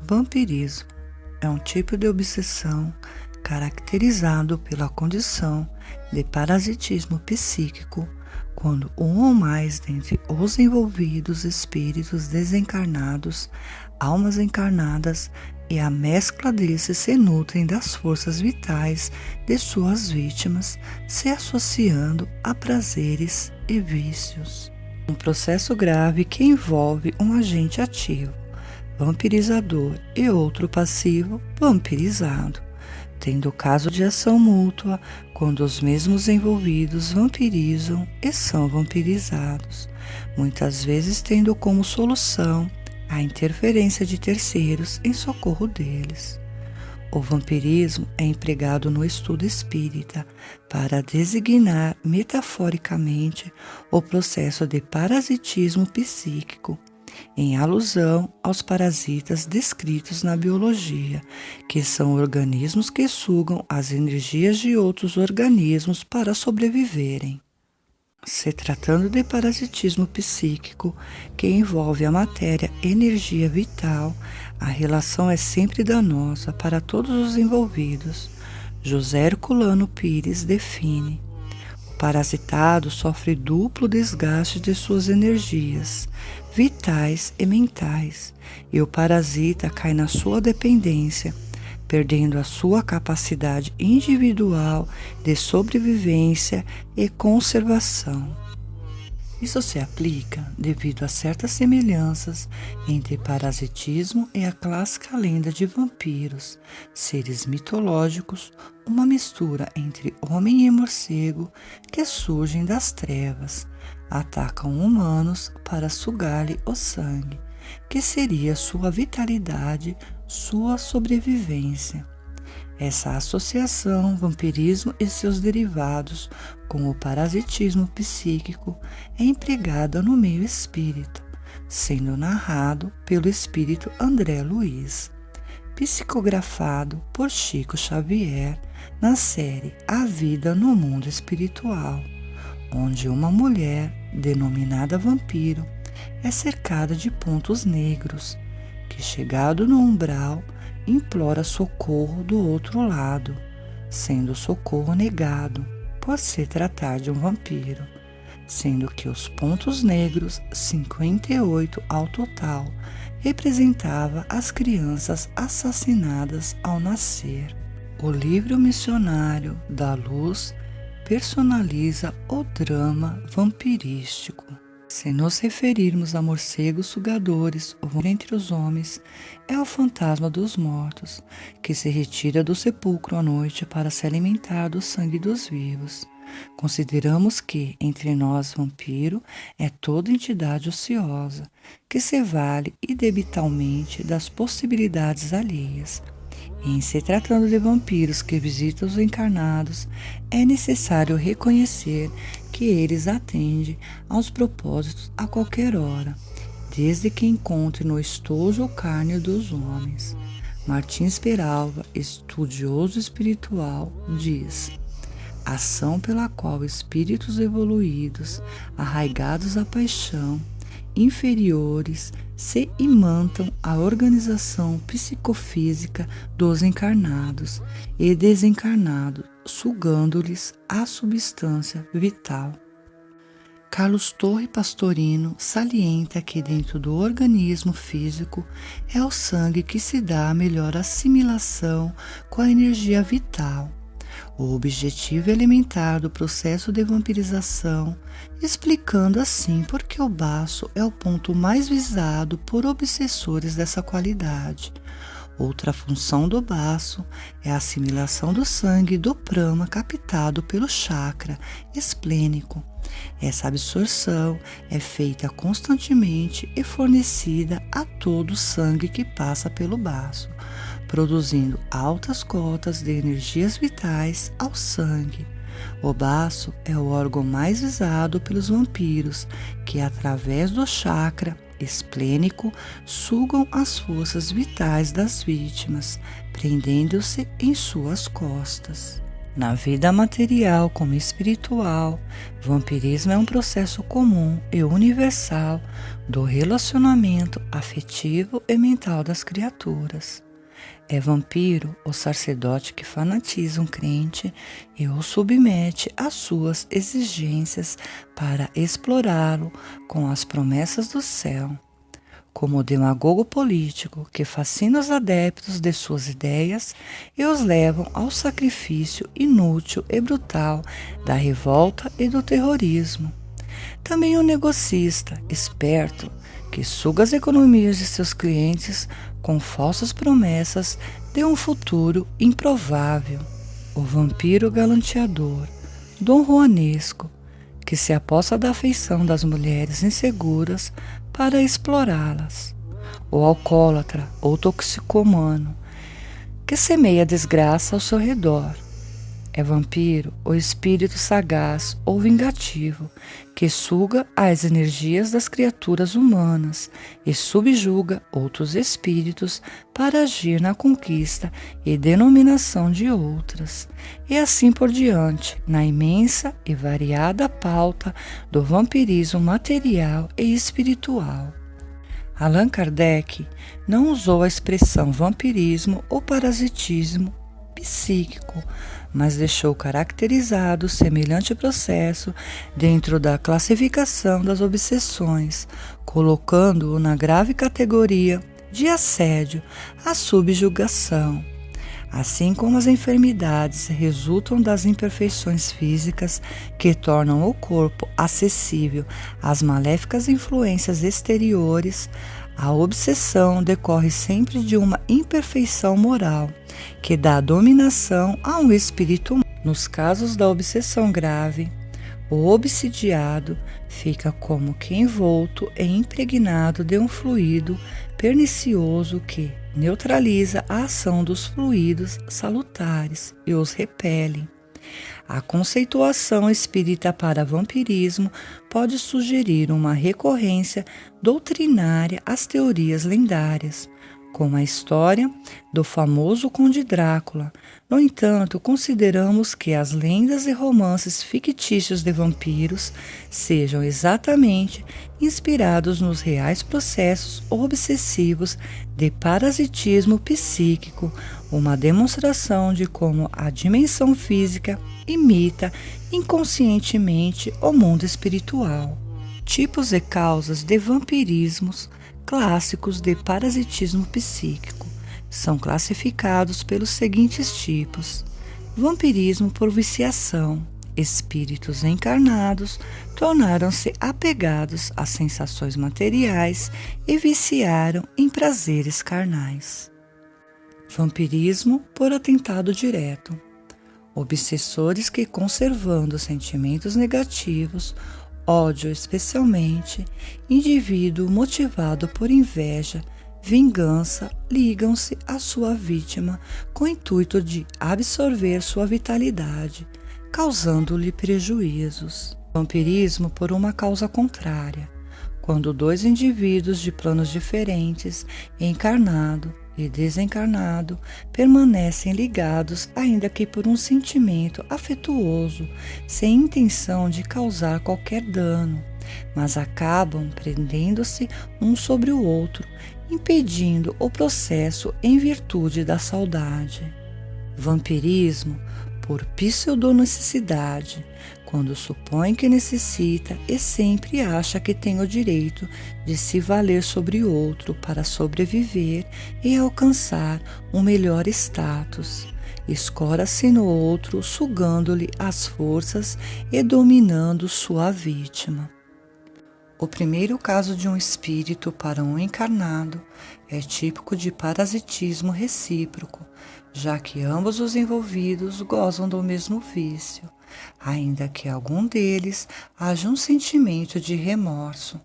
Vampirismo é um tipo de obsessão caracterizado pela condição de parasitismo psíquico, quando um ou mais dentre os envolvidos espíritos desencarnados, almas encarnadas e a mescla desses se nutrem das forças vitais de suas vítimas, se associando a prazeres e vícios. Um processo grave que envolve um agente ativo, vampirizador, e outro passivo, vampirizado, tendo caso de ação mútua, quando os mesmos envolvidos vampirizam e são vampirizados, muitas vezes tendo como solução a interferência de terceiros em socorro deles. O vampirismo é empregado no estudo espírita para designar metaforicamente o processo de parasitismo psíquico, em alusão aos parasitas descritos na biologia, que são organismos que sugam as energias de outros organismos para sobreviverem. Se tratando de parasitismo psíquico, que envolve a matéria energia vital, a relação é sempre danosa para todos os envolvidos. José Herculano Pires define: o parasitado sofre duplo desgaste de suas energias vitais e mentais, e o parasita cai na sua dependência, perdendo a sua capacidade individual de sobrevivência e conservação. Isso se aplica devido a certas semelhanças entre parasitismo e a clássica lenda de vampiros, seres mitológicos, uma mistura entre homem e morcego que surgem das trevas, atacam humanos para sugar-lhe o sangue, que seria sua vitalidade, sua sobrevivência. Essa associação, vampirismo e seus derivados, com o parasitismo psíquico, é empregada no meio espírita, sendo narrado pelo espírito André Luiz, psicografado por Chico Xavier na série A Vida no Mundo Espiritual, onde uma mulher, denominada vampiro, é cercada de pontos negros, que, chegado no umbral, implora socorro do outro lado, sendo o socorro negado, por se tratar de um vampiro, sendo que os pontos negros, 58 ao total, representava as crianças assassinadas ao nascer. O livro missionário da luz personaliza o drama vampirístico. Se nos referirmos a morcegos sugadores, o vampiro entre os homens é o fantasma dos mortos, que se retira do sepulcro à noite para se alimentar do sangue dos vivos. Consideramos que, entre nós, vampiro é toda entidade ociosa, que se vale idebitalmente das possibilidades alheias. E, em se tratando de vampiros que visitam os encarnados, é necessário reconhecer que eles atendem aos propósitos a qualquer hora, desde que encontre no estojo o carne dos homens. Martins Peralva, estudioso espiritual, diz: ação pela qual espíritos evoluídos, arraigados à paixão, inferiores, se imantam à organização psicofísica dos encarnados e desencarnados, sugando-lhes a substância vital. Carlos Torre Pastorino salienta que dentro do organismo físico é o sangue que se dá a melhor assimilação com a energia vital. O objetivo elementar do processo de vampirização, explicando assim por que o baço é o ponto mais visado por obsessores dessa qualidade. Outra função do baço é a assimilação do sangue do prana captado pelo chakra esplênico. Essa absorção é feita constantemente e fornecida a todo o sangue que passa pelo baço, produzindo altas cotas de energias vitais ao sangue. O baço é o órgão mais visado pelos vampiros, que através do chakra esplênico sugam as forças vitais das vítimas, prendendo-se em suas costas. Na vida material como espiritual, vampirismo é um processo comum e universal do relacionamento afetivo e mental das criaturas. É vampiro o sacerdote que fanatiza um crente e o submete às suas exigências para explorá-lo com as promessas do céu. Como o demagogo político que fascina os adeptos de suas ideias e os levam ao sacrifício inútil e brutal da revolta e do terrorismo. Também o negocista esperto que suga as economias de seus clientes com falsas promessas de um futuro improvável. O vampiro galanteador, Dom Juanesco, que se aposta da afeição das mulheres inseguras para explorá-las. O alcoólatra ou toxicomano, que semeia desgraça ao seu redor. É vampiro o espírito sagaz ou vingativo, que suga as energias das criaturas humanas e subjuga outros espíritos para agir na conquista e denominação de outras, e assim por diante, na imensa e variada pauta do vampirismo material e espiritual. Allan Kardec não usou a expressão vampirismo ou parasitismo psíquico, mas deixou caracterizado semelhante processo dentro da classificação das obsessões, colocando-o na grave categoria de assédio à subjugação. Assim como as enfermidades resultam das imperfeições físicas que tornam o corpo acessível às maléficas influências exteriores, a obsessão decorre sempre de uma imperfeição moral, que dá dominação a um espírito humano. Nos casos da obsessão grave, o obsidiado fica como que envolto e impregnado de um fluido pernicioso que neutraliza a ação dos fluidos salutares e os repele. A conceituação espírita para vampirismo pode sugerir uma recorrência doutrinária às teorias lendárias, como a história do famoso Conde Drácula. No entanto, consideramos que as lendas e romances fictícios de vampiros sejam exatamente inspirados nos reais processos obsessivos de parasitismo psíquico, uma demonstração de como a dimensão física imita inconscientemente o mundo espiritual. Tipos e causas de vampirismos clássicos de parasitismo psíquico são classificados pelos seguintes tipos: vampirismo por viciação. Espíritos encarnados tornaram-se apegados às sensações materiais e viciaram em prazeres carnais. Vampirismo por atentado direto. Obsessores que, conservando sentimentos negativos, ódio especialmente, indivíduo motivado por inveja, vingança, ligam-se à sua vítima com o intuito de absorver sua vitalidade, causando-lhe prejuízos. Vampirismo por uma causa contrária. Quando dois indivíduos de planos diferentes, encarnado e desencarnado, permanecem ligados, ainda que por um sentimento afetuoso, sem intenção de causar qualquer dano, mas acabam prendendo-se um sobre o outro, impedindo o processo em virtude da saudade. Vampirismo por pseudonecessidade, quando supõe que necessita e sempre acha que tem o direito de se valer sobre o outro para sobreviver e alcançar um melhor status. Escora-se no outro, sugando-lhe as forças e dominando sua vítima. O primeiro caso de um espírito para um encarnado é típico de parasitismo recíproco, já que ambos os envolvidos gozam do mesmo vício, ainda que algum deles haja um sentimento de remorso.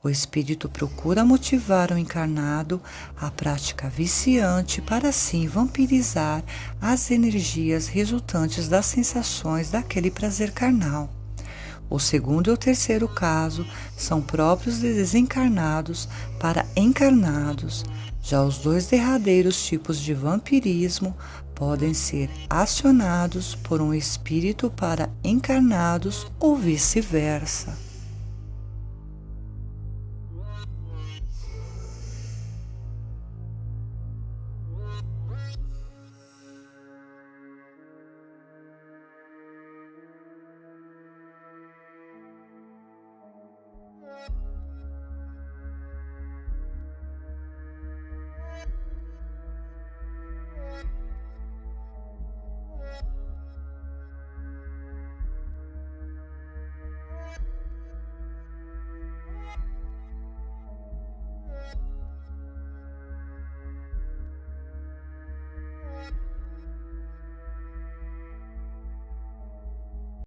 O espírito procura motivar o encarnado à prática viciante para assim vampirizar as energias resultantes das sensações daquele prazer carnal. O segundo e o terceiro caso são próprios de desencarnados para encarnados. Já os dois derradeiros tipos de vampirismo podem ser acionados por um espírito para encarnados ou vice-versa.